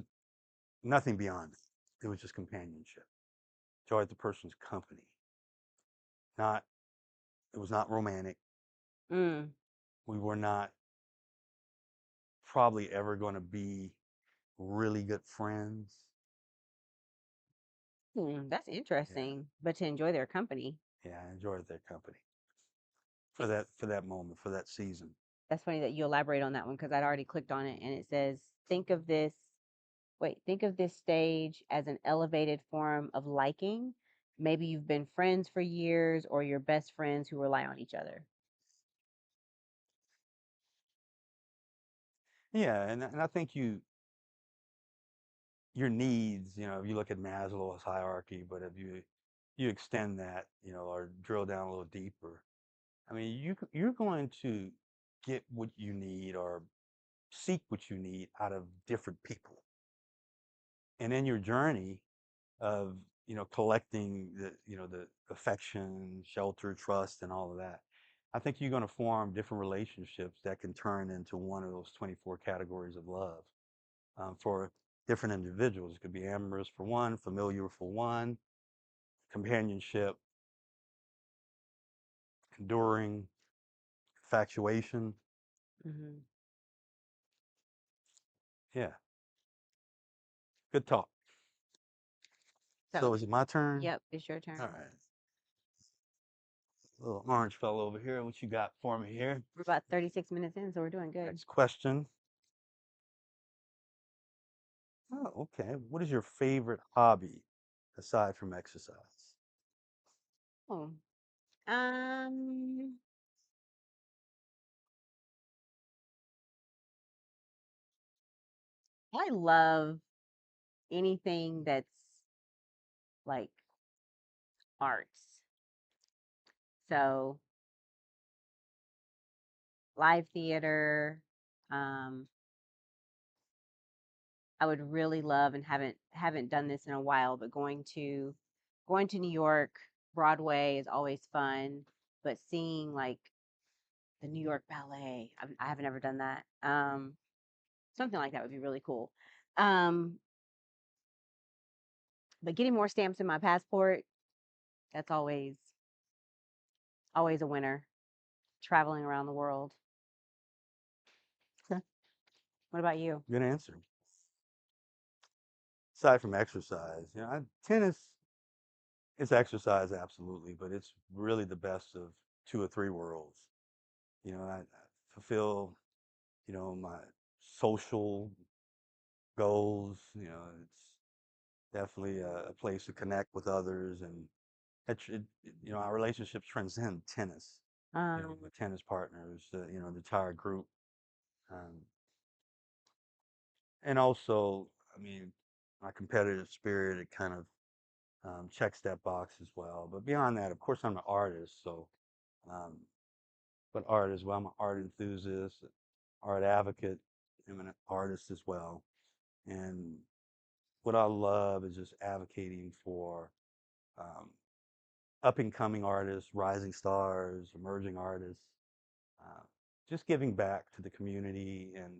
[SPEAKER 1] nothing beyond that. It was just companionship. Enjoyed the person's company. Not, it was not romantic.
[SPEAKER 2] Mm.
[SPEAKER 1] We were not probably ever going to be really good friends.
[SPEAKER 2] That's
[SPEAKER 1] Yeah,
[SPEAKER 2] interesting. But to enjoy their company.
[SPEAKER 1] yeah, I enjoyed their company
[SPEAKER 2] It-
[SPEAKER 1] for that moment, for that season.
[SPEAKER 2] That's funny that you elaborate on that one because I'd already clicked on it and it says, think of this, think of this stage as an elevated form of liking. Maybe you've been friends for years or you're best friends who rely on each other.
[SPEAKER 1] Yeah, and I think your needs, if you look at Maslow's hierarchy, but if you extend that, or drill down a little deeper, I mean, you're going to get what you need or seek what you need out of different people. And in your journey of, collecting the affection, shelter, trust, and all of that, I think you're going to form different relationships that can turn into one of those 24 categories of love, for different individuals. It could be amorous for one, familiar for one, companionship, enduring, infatuation.
[SPEAKER 2] Hmm.
[SPEAKER 1] Yeah, good talk. So
[SPEAKER 2] So,
[SPEAKER 1] is it my turn?
[SPEAKER 2] yep, it's your
[SPEAKER 1] All
[SPEAKER 2] turn.
[SPEAKER 1] right. Little orange fellow over here. What you got for me here?
[SPEAKER 2] We're about 36 minutes in, so we're doing good.
[SPEAKER 1] Next question. Oh, okay. What is your favorite hobby aside from exercise?
[SPEAKER 2] Oh, um, I love anything that's like arts. So, live theater. Um, I would really love and haven't done this in a while, but going to New York, Broadway is always fun. But seeing like the New York Ballet, I haven't ever done that. Something like that would be really cool. Um, but getting more stamps in my passport, that's always a winner. Traveling around the world.
[SPEAKER 1] Okay,
[SPEAKER 2] What about you?
[SPEAKER 1] good answer. Aside from exercise, tennis is exercise, absolutely, but it's really the best of two or three worlds. I fulfill, my social goals. It's definitely a place to connect with others, and our relationships transcend tennis.
[SPEAKER 2] Um,
[SPEAKER 1] My tennis partners, the entire group, um, and also, I mean, my competitive spirit. It kind of checks that box as well. But beyond that, of course, I'm an artist, so um, but art as well. I'm an art enthusiast, art advocate. I'm an artist as well, and what I love is just advocating for um, up and coming artists, rising stars, emerging artists, uh, just giving back to the community and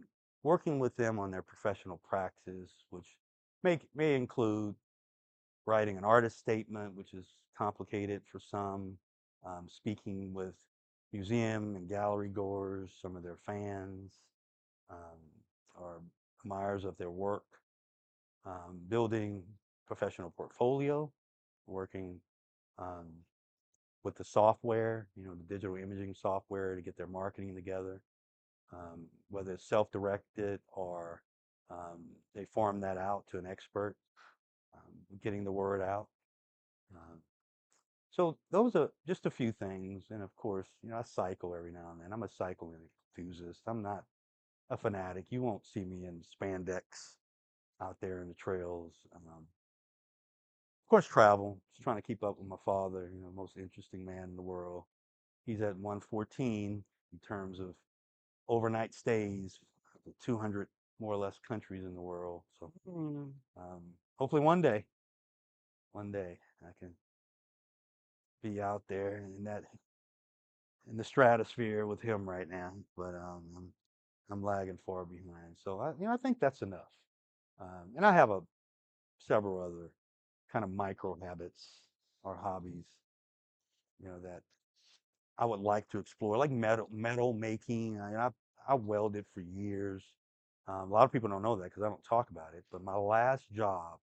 [SPEAKER 1] working with them on their professional practice, which may include writing an artist statement, which is complicated for some, speaking with museum and gallery goers, some of their fans, um, or admirers of their work, building professional portfolio, working um, with the software, the digital imaging software to get their marketing together, whether it's self-directed or they farm that out to an expert, getting the word out. Um, so those are just a few things, and of course, I cycle every now and then. I'm a cycling enthusiast. I'm not a fanatic. You won't see me in spandex out there in the trails. Of course, travel. Just trying to keep up with my father, most interesting man in the world. He's at 114 in terms of overnight stays, 200 more or less countries in the world. So
[SPEAKER 2] hmm.
[SPEAKER 1] hopefully one day I can be out there in that in the stratosphere with him right now. But I'm lagging far behind. So I think that's enough. And I have a several other kind of micro habits or hobbies, that I would like to explore, like metal making. I welded for years. A lot of people don't know that because I don't talk about it. But my last job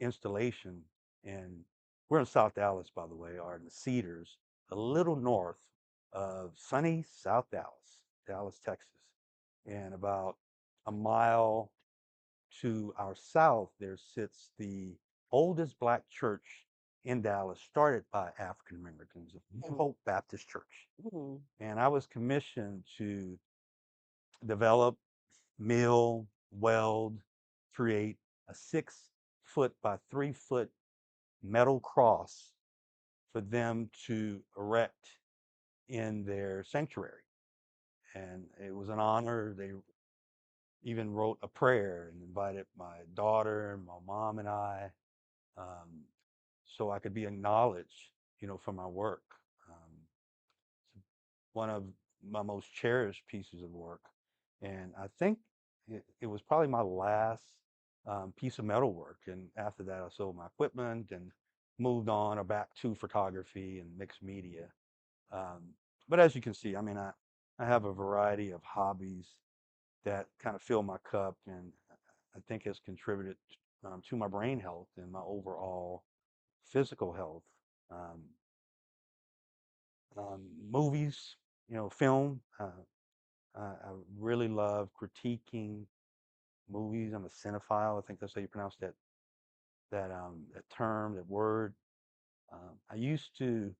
[SPEAKER 1] installation, and we're in South Dallas, by the way, are in the Cedars, a little north of sunny South Dallas, Dallas, Texas, and about a mile to our south, there sits the oldest black church in Dallas, started by African Americans, New Hope Baptist Church.
[SPEAKER 2] Mm.
[SPEAKER 1] And I was commissioned to develop, mill, weld, create a 6 foot by 3 foot metal cross for them to erect in their sanctuary. And it was an honor. They even wrote a prayer and invited my daughter, my mom, and I, um, so I could be acknowledged, for my work. Um, it's one of my most cherished pieces of work, and I think it was probably my last piece of metal work. And after that, I sold my equipment and moved on or back to photography and mixed media. Um, but as you can see, I mean, I have a variety of hobbies that kind of fill my cup, and I think has contributed to my brain health and my overall physical health. Um, Movies, film. I really love critiquing movies. I'm a cinephile. I think that's how you pronounce that term, that word. I used to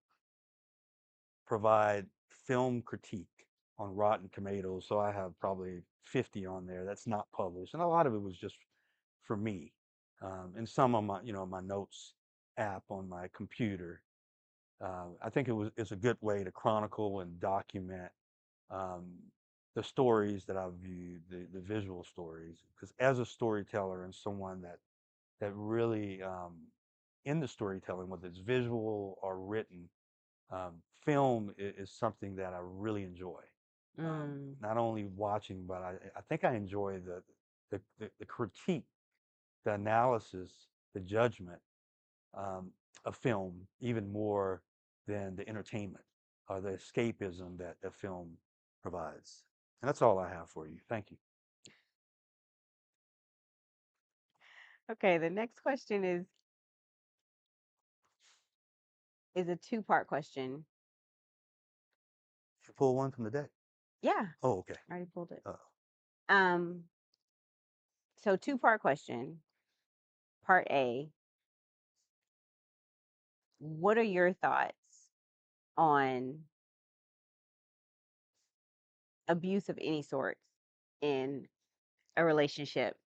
[SPEAKER 1] provide film critique on Rotten Tomatoes, so I have probably 50 on there that's not published, and a lot of it was just for me. And some of my notes app on my computer. I think it's a good way to chronicle and document um, the stories that I've viewed, the visual stories, because as a storyteller and someone that really in the storytelling, whether it's visual or written, film is something that I really enjoy.
[SPEAKER 2] Mm.
[SPEAKER 1] Not only watching, but I think I enjoy the critique, the analysis, the judgment of film even more than the entertainment or the escapism that the film provides. And that's all I have for you. Thank you.
[SPEAKER 2] Okay, the next question is a two-part question.
[SPEAKER 1] Should pull one from the deck.
[SPEAKER 2] Yeah,
[SPEAKER 1] Oh, okay.
[SPEAKER 2] I already pulled it.
[SPEAKER 1] Uh,
[SPEAKER 2] Um, so two-part question. Part A, what are your thoughts on abuse of any sort in a relationship?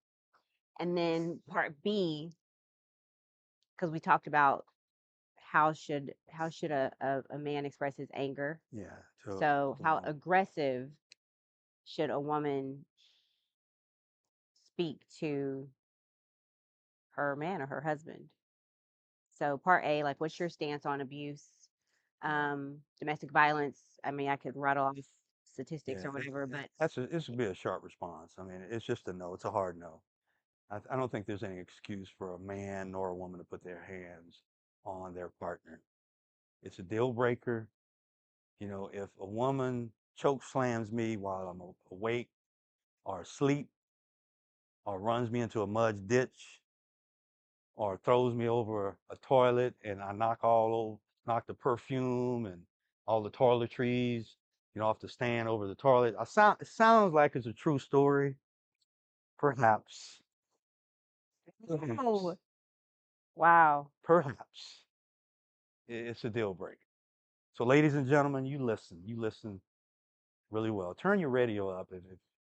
[SPEAKER 2] And then part B, because we talked about how should a man express his anger.
[SPEAKER 1] yeah. To
[SPEAKER 2] So
[SPEAKER 1] the
[SPEAKER 2] how
[SPEAKER 1] woman.
[SPEAKER 2] aggressive should a woman speak to her man or her husband? So part A, like what's your stance on abuse, domestic violence? I mean, I could rattle off statistics
[SPEAKER 1] Yeah.
[SPEAKER 2] or whatever, but
[SPEAKER 1] This would be a sharp response. I mean, it's just a no. It's a hard no. I don't think there's any excuse for a man nor a woman to put their hands on their partner. It's a deal breaker. If a woman choke slams me while I'm awake or asleep, or runs me into a mud ditch, or throws me over a toilet and I knock the perfume and all the toiletries, off the stand over the toilet. It sounds like it's a true story. Perhaps. Perhaps.
[SPEAKER 2] oh wow.
[SPEAKER 1] Perhaps. It's a deal breaker. So, ladies and gentlemen, you listen. You listen really well. Turn your radio up if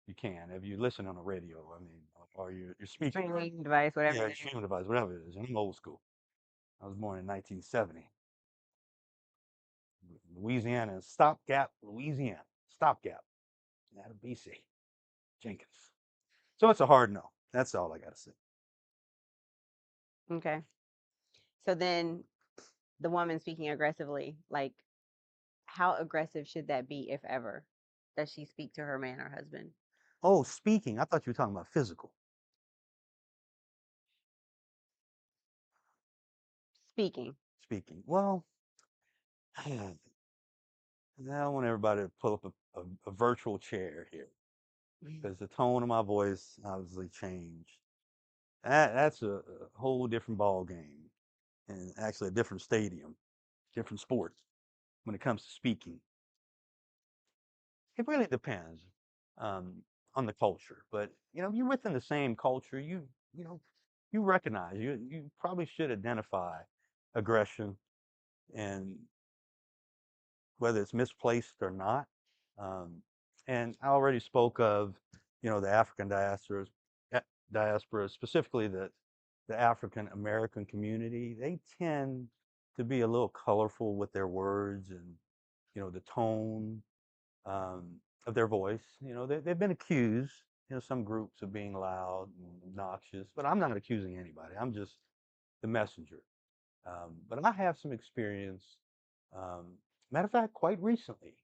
[SPEAKER 1] you can. If you listen on the radio, I mean, or your speaker.
[SPEAKER 2] Streaming device, whatever
[SPEAKER 1] Yeah,
[SPEAKER 2] it is.
[SPEAKER 1] streaming device, whatever it is. I'm old school. I was born in 1970. Louisiana, Stopgap, Louisiana, Stopgap, out of BC, Jenkins. So it's a hard no. That's all I got to say.
[SPEAKER 2] Okay. So then the woman speaking aggressively, like how aggressive should that be, if ever? Does she speak to her man or husband?
[SPEAKER 1] Oh, speaking, I thought you were talking about physical.
[SPEAKER 2] Speaking.
[SPEAKER 1] speaking. Well, now I want everybody to pull up a virtual chair here because the tone of my voice obviously changed. That's a whole different ball game and actually a different stadium, different sport when it comes to speaking. It really depends um, on the culture, but you're within the same culture. You know you recognize you probably should identify aggression and whether it's misplaced or not. Um, and I already spoke of, the African diaspora, specifically the African American community. They tend to be a little colorful with their words and, the tone um, of their voice. They've been accused, some groups of being loud and obnoxious, but I'm not accusing anybody. I'm just the messenger. But I have some experience, um, matter of fact, quite recently,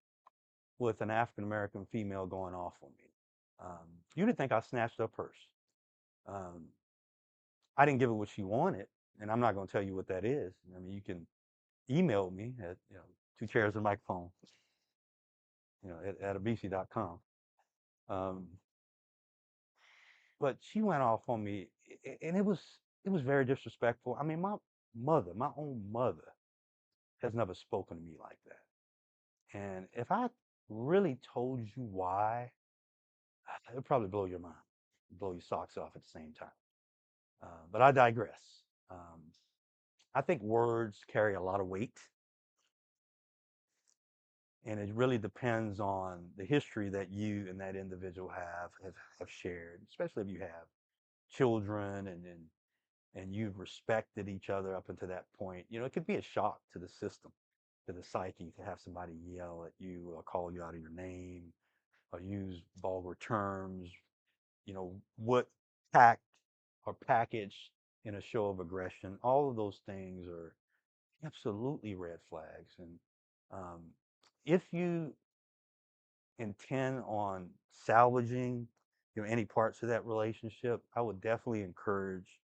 [SPEAKER 1] with an African American female going off on me. You'd think I snatched her purse. Um, I didn't give her what she wanted, and I'm not going to tell you what that is. I mean, you can email me at two chairs and a microphone, at abc.com. Um, but she went off on me, and it was very disrespectful. I mean, my own mother, has never spoken to me like that. And if I really told you why, it'd probably blow your mind, blow your socks off at the same time. But I digress. Um, I think words carry a lot of weight, and it really depends on the history that you and that individual have shared, especially if you have children and you've respected each other up until that point. It could be a shock to the system, to the psyche, to have somebody yell at you or call you out of your name or use vulgar terms, what packed or packaged in a show of aggression. All of those things are absolutely red flags. And um, if you intend on salvaging, any parts of that relationship, I would definitely encourage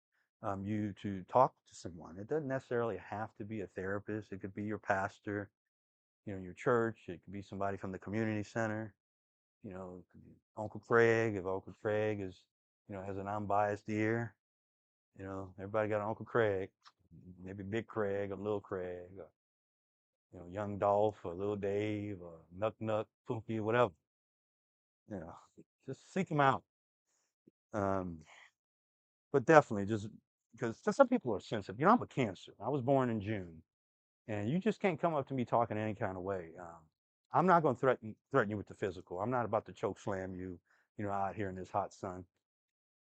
[SPEAKER 1] you to talk to someone. It doesn't necessarily have to be a therapist. It could be your pastor, your church. It could be somebody from the community center. Uncle Craig, if Uncle Craig has an unbiased ear. Everybody got an Uncle Craig, maybe Big Craig or Little Craig, or, Young Dolph or Little Dave or Nuck Nuck, Pookie, whatever. You know, just seek them out. Um, but definitely just because some people are sensitive. I'm a Cancer. I was born in June, and you just can't come up to me talking any kind of way. I'm not going to threaten you with the physical. I'm not about to choke slam you, out here in this hot sun.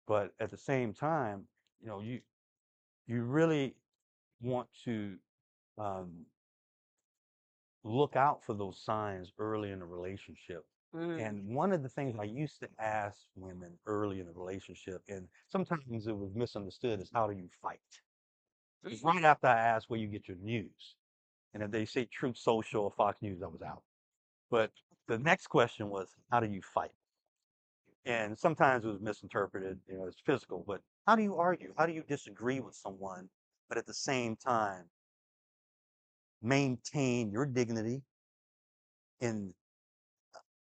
[SPEAKER 1] But at the same time, you really want to um, look out for those signs early in a relationship.
[SPEAKER 2] Mm.
[SPEAKER 1] And one of the things I used to ask women early in a relationship, and sometimes it was misunderstood, is how do you fight? It's right after I asked where you get your news. And if they say Truth Social or Fox News, I was out. But the next question was, how do you fight? And sometimes it was misinterpreted, as physical, but how do you argue? How do you disagree with someone, but at the same time maintain your dignity and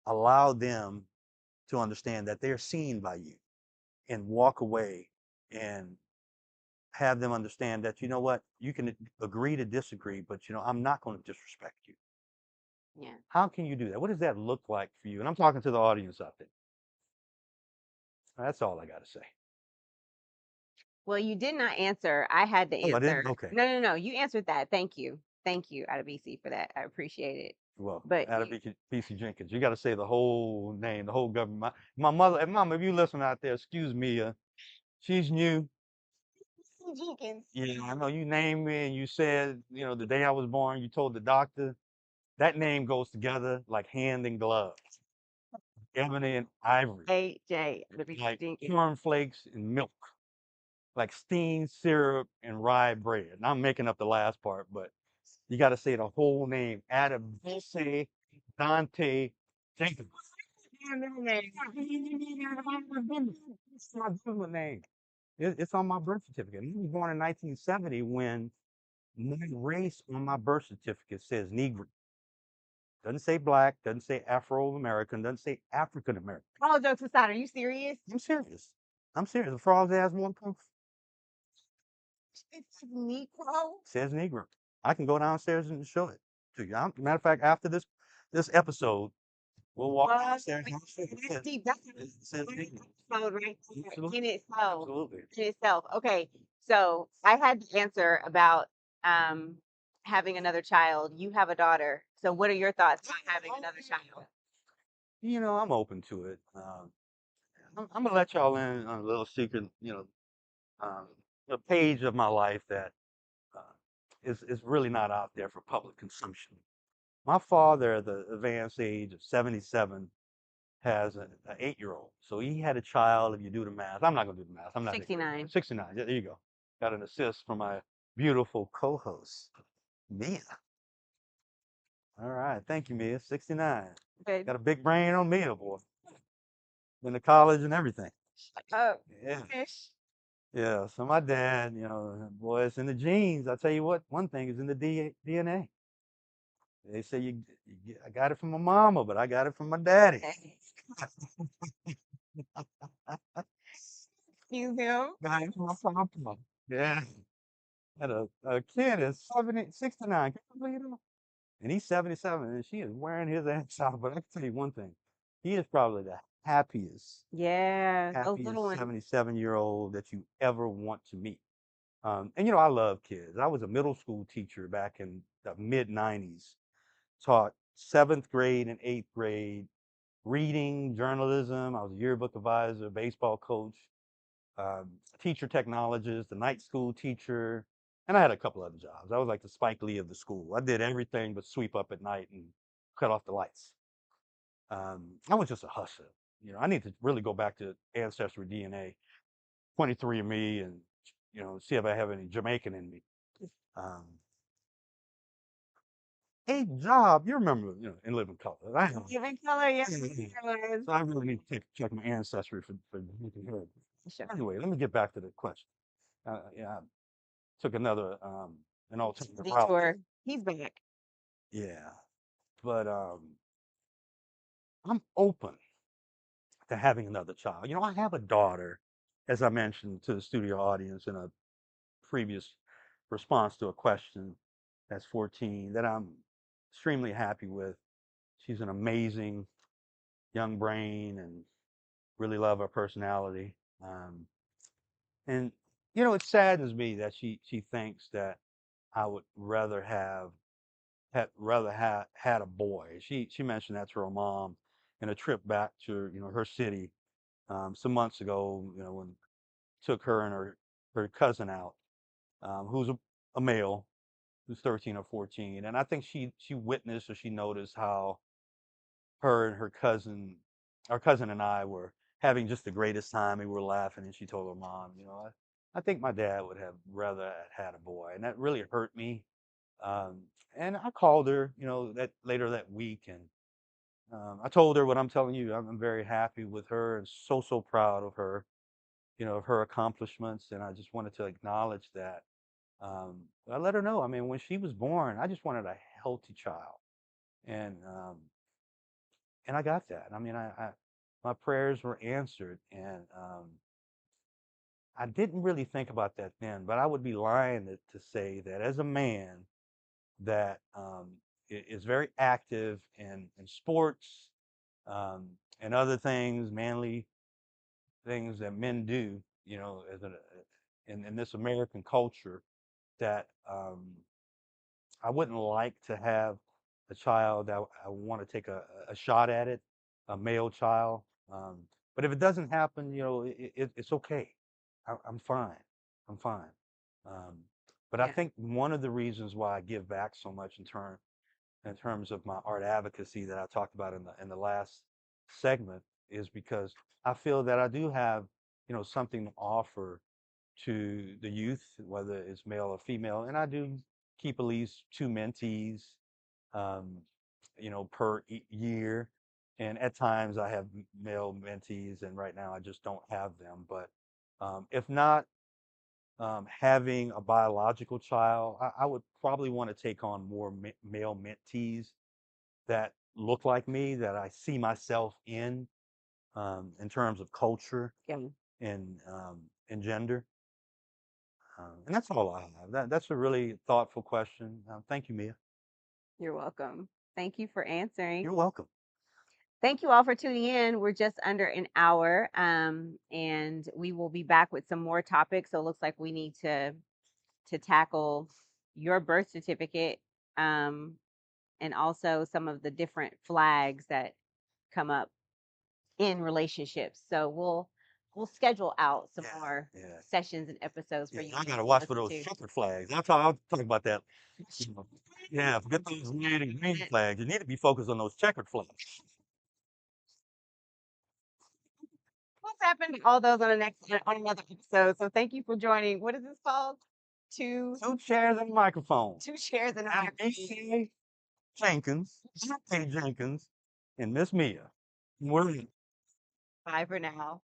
[SPEAKER 1] allow them to understand that they're seen by you and walk away and have them understand that, what, you can agree to disagree, but, I'm not going to disrespect you.
[SPEAKER 2] Yeah.
[SPEAKER 1] How can you do that? What does that look like for you? And I'm talking to the audience out there. That's all I got to say.
[SPEAKER 2] Well, you did not answer. I had to
[SPEAKER 1] Oh, I
[SPEAKER 2] answer.
[SPEAKER 1] didn't? Okay.
[SPEAKER 2] No, no, no. You answered that. Thank you. Thank you, out of BC, for that. I appreciate it.
[SPEAKER 1] Well,
[SPEAKER 2] But
[SPEAKER 1] out of PC Jenkins, you got to say the whole name, the whole government. My mother, and mom, if you listen out there, excuse me, she's new.
[SPEAKER 2] Jenkins.
[SPEAKER 1] Yeah, I know you named me and you said, the day I was born, you told the doctor that name goes together like hand and glove, ebony and ivory,
[SPEAKER 2] AJ, out of BC
[SPEAKER 1] like
[SPEAKER 2] Jenkins.
[SPEAKER 1] cornflakes and milk, like steamed syrup and rye bread. And I'm making up the last part, but you got to say the whole name. Adabese Dante Jenkins. It's my government name. It's on my birth certificate. He was born in 1970 when My race on my birth certificate says Negro. Doesn't say black, doesn't say Afro American, doesn't say African American.
[SPEAKER 2] All jokes aside, are you serious?
[SPEAKER 1] I'm serious. I'm serious. The fraud has more proof.
[SPEAKER 2] It's Negro.
[SPEAKER 1] Says Negro. I can go downstairs and show it to you. Matter of fact, after this episode, we'll walk
[SPEAKER 2] Well,
[SPEAKER 1] downstairs and I'll show you.
[SPEAKER 2] that's deep. That's
[SPEAKER 1] It says
[SPEAKER 2] an
[SPEAKER 1] Negro.
[SPEAKER 2] episode right there
[SPEAKER 1] Absolutely.
[SPEAKER 2] in itself.
[SPEAKER 1] Absolutely.
[SPEAKER 2] In itself. Okay, so I had the answer about um having another child. You have a daughter. So what are your thoughts on having another child?
[SPEAKER 1] I'm open to it. I'm gonna let y'all in on a little secret, um, a page of my life that uh, is really not out there for public consumption. My father, at the advanced age of 77, has an 8-year-old. So he had a child. If you do the math, I'm not gonna do the math. I'm not an idiot.
[SPEAKER 2] 69.
[SPEAKER 1] 69. There you go. Got an assist from my beautiful co-host, Mia. All right, thank you, Mia. 69.
[SPEAKER 2] Good.
[SPEAKER 1] Got a big brain on Mia, boy. Been to college and everything.
[SPEAKER 2] Oh,
[SPEAKER 1] Yeah.
[SPEAKER 2] fish.
[SPEAKER 1] Yeah, so my dad, boy, it's in the genes. I tell you what, one thing is in the DNA. They say I got it from my mama, but I got it from my daddy.
[SPEAKER 2] Excuse him.
[SPEAKER 1] Got it from my papa. Yeah, had a kid is 69. Can you believe that? And he's 77, and she is wearing his ass out. But I can tell you one thing, he is probably the happiest,
[SPEAKER 2] Yeah, those little
[SPEAKER 1] happiest
[SPEAKER 2] ones.
[SPEAKER 1] 77-year-old that you ever want to meet. And I love kids. I was a middle school teacher back in the mid 90s, taught seventh grade and eighth grade reading, journalism. I was a yearbook advisor, baseball coach, teacher technologist, a night school teacher, and I had a couple other jobs. I was like the Spike Lee of the school. I did everything but sweep up at night and cut off the lights. I was just a hustler. I need to really go back to ancestry DNA, 23andMe, and see if I have any Jamaican in me. Um, a job, you remember, in living color. I know.
[SPEAKER 2] Living color, yeah.
[SPEAKER 1] So I really need to check my ancestry for making her.
[SPEAKER 2] Sure.
[SPEAKER 1] Anyway, let me get back to the question. Yeah, I took another an alternative route.
[SPEAKER 2] Detour. He's back.
[SPEAKER 1] Yeah, but I'm open to having another child. I have a daughter, as I mentioned to the studio audience in a previous response to a question. That's 14. That I'm extremely happy with. She's an amazing young brain and really love her personality. And it saddens me that she thinks that I would rather have had a boy. She mentioned that to her mom in a trip back to her city some months ago. When took her and her cousin out, who's a male, who's 13 or 14, and I think she witnessed or she noticed how her and our cousin and I were having just the greatest time. We were laughing, and she told her mom, I think my dad would have rather had a boy, and that really hurt me. Um, and I called her, that later that week, and I told her what I'm telling you. I'm very happy with her and so proud of her, of her accomplishments, and I just wanted to acknowledge that. I let her know. I mean, when she was born, I just wanted a healthy child, and I got that. I mean, my prayers were answered, and I didn't really think about that then, but I would be lying to say that as a man that is very active in sports and other things, manly things that men do, as in this American culture, that I wouldn't like to have a child that I want to take a shot at it, a male child. Um, but if it doesn't happen, it's okay. I'm fine. I'm fine. Um, but I
[SPEAKER 2] Yeah.
[SPEAKER 1] think one of the reasons why I give back so much in terms of my art advocacy that I talked about in the last segment is because I feel that I do have something to offer to the youth, whether it's male or female, and I do keep at least two mentees, um, per year, and at times I have male mentees, and right now I just don't have them. But if not, having a biological child, I would probably want to take on more male mentees that look like me, that I see myself in terms of culture
[SPEAKER 2] Yeah,
[SPEAKER 1] and gender. And that's all I have. That's a really thoughtful question. Thank you, Mia.
[SPEAKER 2] you're welcome. Thank you for answering.
[SPEAKER 1] You're welcome.
[SPEAKER 2] Thank you all for tuning in. We're just under an hour, and we will be back with some more topics. So it looks like we need to tackle your birth certificate, and also some of the different flags that come up in relationships. So we'll schedule out some
[SPEAKER 1] Yeah,
[SPEAKER 2] more
[SPEAKER 1] yeah,
[SPEAKER 2] sessions and episodes
[SPEAKER 1] yeah.
[SPEAKER 2] for you
[SPEAKER 1] I
[SPEAKER 2] guys
[SPEAKER 1] gotta
[SPEAKER 2] to
[SPEAKER 1] watch for
[SPEAKER 2] listen
[SPEAKER 1] those
[SPEAKER 2] to.
[SPEAKER 1] checkered flags. I'll talk about that. You know. Yeah, forget those red and green flags. You need to be focused on those checkered flags.
[SPEAKER 2] What's happened to all those on the next on another episode. So thank you for joining. What is this called? Two
[SPEAKER 1] Two chairs and a microphone.
[SPEAKER 2] two shares in a
[SPEAKER 1] I'm
[SPEAKER 2] microphone.
[SPEAKER 1] A.K. Jenkins, A.K. Jenkins, and Miss Mia. We're
[SPEAKER 2] Bye for now.